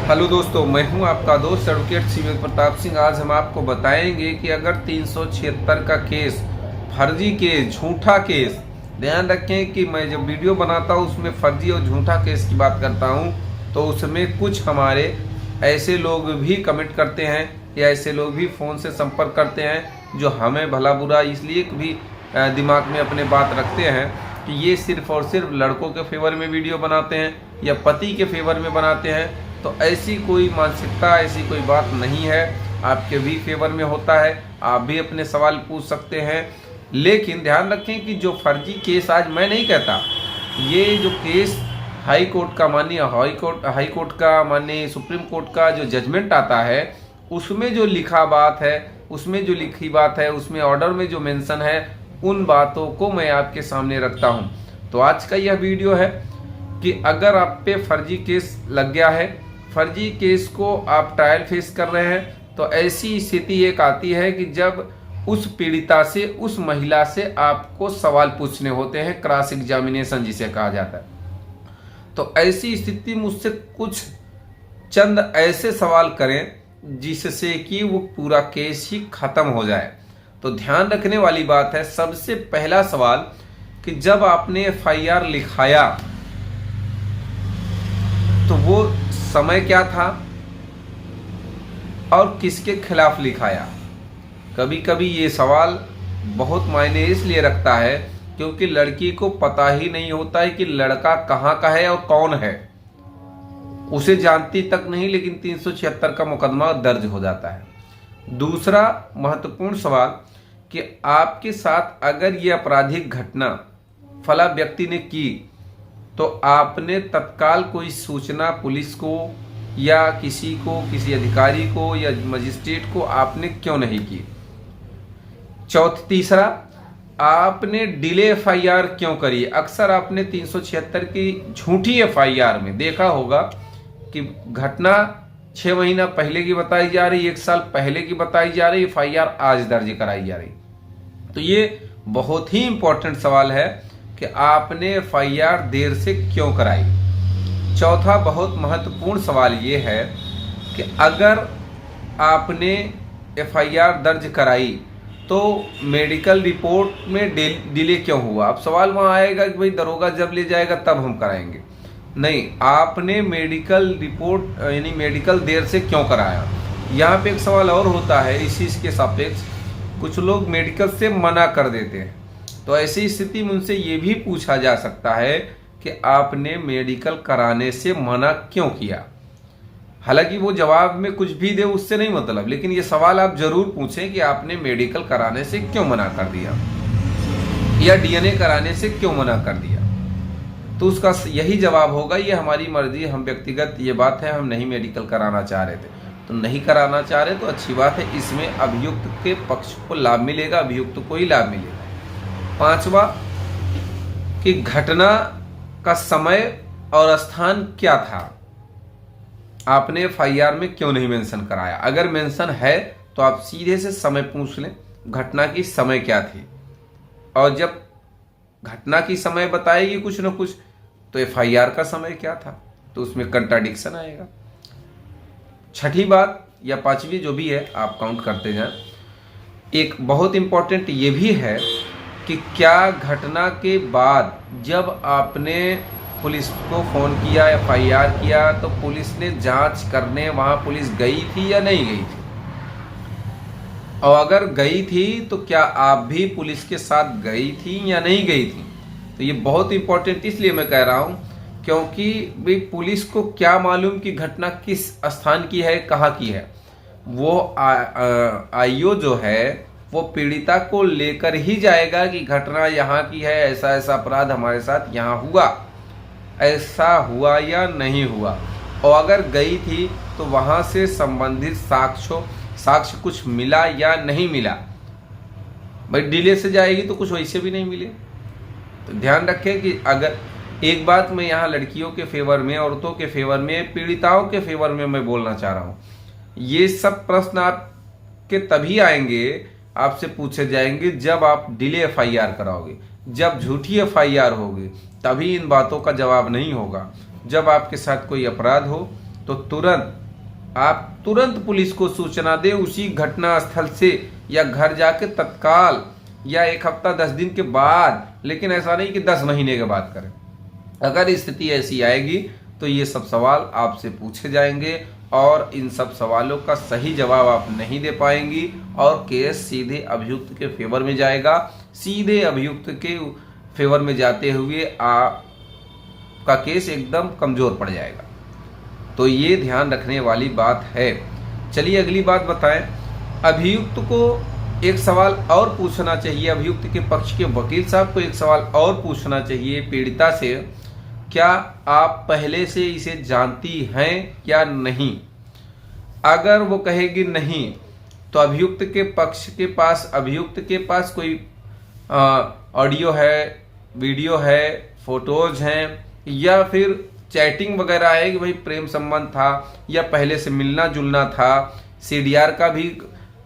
Hello दोस्तों, मैं हूं आपका दोस्त एडवोकेट सीमेंत प्रताप सिंह। आज हम आपको बताएंगे कि अगर 376 का केस, फर्जी केस, झूठा केस, ध्यान रखें कि मैं जब वीडियो बनाता हूं उसमें फर्जी और झूठा केस की बात करता हूं तो उसमें कुछ हमारे ऐसे लोग भी कमेंट करते हैं या ऐसे लोग भी फ़ोन से संपर्क करते हैं जो हमें भला बुरा इसलिए भी दिमाग में अपने बात रखते हैं कि ये सिर्फ़ और सिर्फ लड़कों के फेवर में वीडियो बनाते हैं या पति के फेवर में बनाते हैं। तो ऐसी कोई मानसिकता, ऐसी कोई बात नहीं है। आपके भी फेवर में होता है, आप भी अपने सवाल पूछ सकते हैं। लेकिन ध्यान रखें कि जो फर्जी केस, आज मैं नहीं कहता, ये जो केस हाई कोर्ट का, माननीय हाई कोर्ट का, माननीय सुप्रीम कोर्ट का जो जजमेंट आता है उसमें जो लिखा बात है, उसमें जो लिखी बात है, उसमें ऑर्डर में जो मेंशन है, उन बातों को मैं आपके सामने रखता हूं। तो आज का यह वीडियो है कि अगर आप पे फर्जी केस लग गया है, फर्जी केस को आप ट्रायल फेस कर रहे हैं, तो ऐसी स्थिति एक आती है कि जब उस पीड़िता से, उस महिला से आपको सवाल पूछने होते हैं, क्रॉस एग्जामिनेशन जिसे कहा जाता है। तो ऐसी स्थिति मुझसे कुछ चंद ऐसे सवाल करें जिससे कि वो पूरा केस ही खत्म हो जाए। तो ध्यान रखने वाली बात है, सबसे पहला सवाल कि जब आपने FIR लिखाया तो वो समय क्या था और किसके खिलाफ लिखाया। कभी कभी ये सवाल बहुत मायने इसलिए रखता है क्योंकि लड़की को पता ही नहीं होता है कि लड़का कहाँ का है और कौन है, उसे जानती तक नहीं, लेकिन 376 का मुकदमा दर्ज हो जाता है। दूसरा महत्वपूर्ण सवाल कि आपके साथ अगर ये आपराधिक घटना फला व्यक्ति ने की तो आपने तत्काल कोई सूचना पुलिस को या किसी को, किसी अधिकारी को या मजिस्ट्रेट को आपने क्यों नहीं की। तीसरा, आपने डिले FIR क्यों करी। अक्सर आपने 376 की झूठी FIR में देखा होगा कि घटना 6 महीना पहले की बताई जा रही, 1 साल पहले की बताई जा रही, FIR आज दर्ज कराई जा रही। तो ये बहुत ही इंपॉर्टेंट सवाल है कि आपने FIR देर से क्यों कराई। चौथा बहुत महत्वपूर्ण सवाल ये है कि अगर आपने FIR दर्ज कराई तो मेडिकल रिपोर्ट में डिले क्यों हुआ। अब सवाल वहाँ आएगा कि भाई दरोगा जब ले जाएगा तब हम कराएंगे। नहीं, आपने मेडिकल रिपोर्ट यानी मेडिकल देर से क्यों कराया। यहाँ पे एक सवाल और होता है इस चीज़ के सापेक्ष, कुछ लोग मेडिकल से मना कर देते हैं। तो ऐसी स्थिति में उनसे ये भी पूछा जा सकता है कि आपने मेडिकल कराने से मना क्यों किया। हालांकि वो जवाब में कुछ भी दे उससे नहीं मतलब, लेकिन ये सवाल आप जरूर पूछें कि आपने मेडिकल कराने से क्यों मना कर दिया या DNA कराने से क्यों मना कर दिया। तो उसका यही जवाब होगा, ये हमारी मर्जी, हम व्यक्तिगत ये बात है, हम नहीं मेडिकल कराना चाह रहे थे। तो नहीं कराना चाह रहे तो अच्छी बात है, इसमें अभियुक्त के पक्ष को लाभ मिलेगा, अभियुक्त को ही लाभ मिलेगा। पांचवा कि घटना का समय और स्थान क्या था, आपने FIR में क्यों नहीं मेंशन कराया। अगर मेंशन है तो आप सीधे से समय पूछ लें, घटना की समय क्या थी, और जब घटना की समय बताएगी कुछ न कुछ तो FIR का समय क्या था, तो उसमें कंट्राडिक्शन आएगा। छठी बात या पांचवी जो भी है आप काउंट करते जाएं। एक बहुत इंपॉर्टेंट ये भी है कि क्या घटना के बाद जब आपने पुलिस को फ़ोन किया, FIR किया, तो पुलिस ने जांच करने वहाँ पुलिस गई थी या नहीं गई थी, और अगर गई थी तो क्या आप भी पुलिस के साथ गई थी या नहीं गई थी। तो ये बहुत इंपॉर्टेंट इसलिए मैं कह रहा हूँ क्योंकि भाई पुलिस को क्या मालूम कि घटना किस स्थान की है, कहाँ की है। वो IO जो है वो पीड़िता को लेकर ही जाएगा कि घटना यहाँ की है, ऐसा ऐसा अपराध हमारे साथ यहाँ हुआ, ऐसा हुआ या नहीं हुआ, और अगर गई थी तो वहाँ से संबंधित साक्ष्य कुछ मिला या नहीं मिला। भाई डिले से जाएगी तो कुछ वैसे भी नहीं मिले। तो ध्यान रखें कि अगर एक बात मैं यहाँ लड़कियों के फेवर में, औरतों के फेवर में, पीड़िताओं के फेवर में मैं बोलना चाह रहा हूँ, ये सब प्रश्न आपके तभी आएंगे, आपसे पूछे जाएंगे जब आप डिले FIR कराओगे, जब झूठी FIR होगी, तभी इन बातों का जवाब नहीं होगा। जब आपके साथ कोई अपराध हो तो आप तुरंत पुलिस को सूचना दें, उसी घटना स्थल से या घर जाके तत्काल, या 1 हफ्ता 10 दिन के बाद, लेकिन ऐसा नहीं कि 10 महीने के बाद करें। अगर स्थिति ऐसी आएगी तो ये सब सवाल आपसे पूछे जाएंगे और इन सब सवालों का सही जवाब आप नहीं दे पाएंगी और केस सीधे अभियुक्त के फेवर में जाएगा। सीधे अभियुक्त के फेवर में जाते हुए आपका केस एकदम कमजोर पड़ जाएगा। तो ये ध्यान रखने वाली बात है। चलिए अगली बात बताएं। अभियुक्त को एक सवाल और पूछना चाहिए, अभियुक्त के पक्ष के वकील साहब को एक सवाल और पूछना चाहिए पीड़िता से, क्या आप पहले से इसे जानती हैं या नहीं। अगर वो कहेगी नहीं तो अभियुक्त के पास कोई ऑडियो है, वीडियो है, फोटोज हैं, या फिर चैटिंग वगैरह है कि भाई प्रेम संबंध था या पहले से मिलना जुलना था, सीडीआर का भी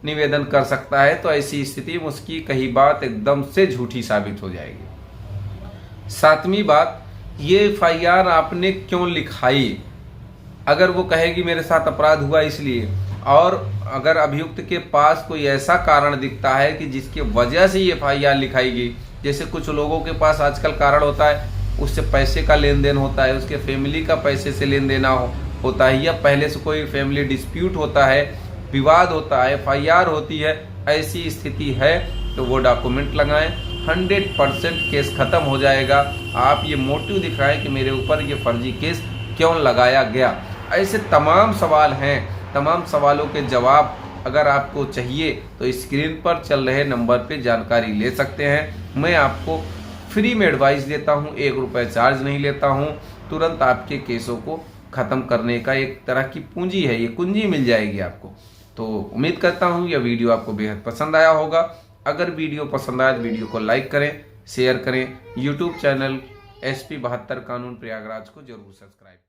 निवेदन कर सकता है। तो ऐसी स्थिति में उसकी कही बात एकदम से झूठी साबित हो जाएगी। 7वीं बात, ये एफआईआर आपने क्यों लिखाई। अगर वो कहेगी मेरे साथ अपराध हुआ इसलिए, और अगर अभियुक्त के पास कोई ऐसा कारण दिखता है कि जिसकी वजह से ये एफआईआर लिखाई गई, जैसे कुछ लोगों के पास आजकल कारण होता है, उससे पैसे का लेन देन होता है, उसके फैमिली का पैसे से लेन देना होता है, या पहले से कोई फैमिली डिस्प्यूट होता है, विवाद होता है, एफआईआर होती है, ऐसी स्थिति है तो वो डॉक्यूमेंट लगाएं। 100% केस खत्म हो जाएगा। आप ये मोटिव दिखाएं कि मेरे ऊपर ये फर्जी केस क्यों लगाया गया। ऐसे तमाम सवाल हैं। तमाम सवालों के जवाब अगर आपको चाहिए तो स्क्रीन पर चल रहे नंबर पे जानकारी ले सकते हैं। मैं आपको फ्री में एडवाइस देता हूँ, 1 रुपये चार्ज नहीं लेता हूँ। तुरंत आपके केसों को ख़त्म करने का एक तरह की पूंजी है, ये कुंजी मिल जाएगी आपको। तो उम्मीद करता हूँ यह वीडियो आपको बेहद पसंद आया होगा। अगर वीडियो पसंद आया तो वीडियो को लाइक करें, शेयर करें। यूट्यूब चैनल SP 72 कानून प्रयागराज को जरूर सब्सक्राइब करें।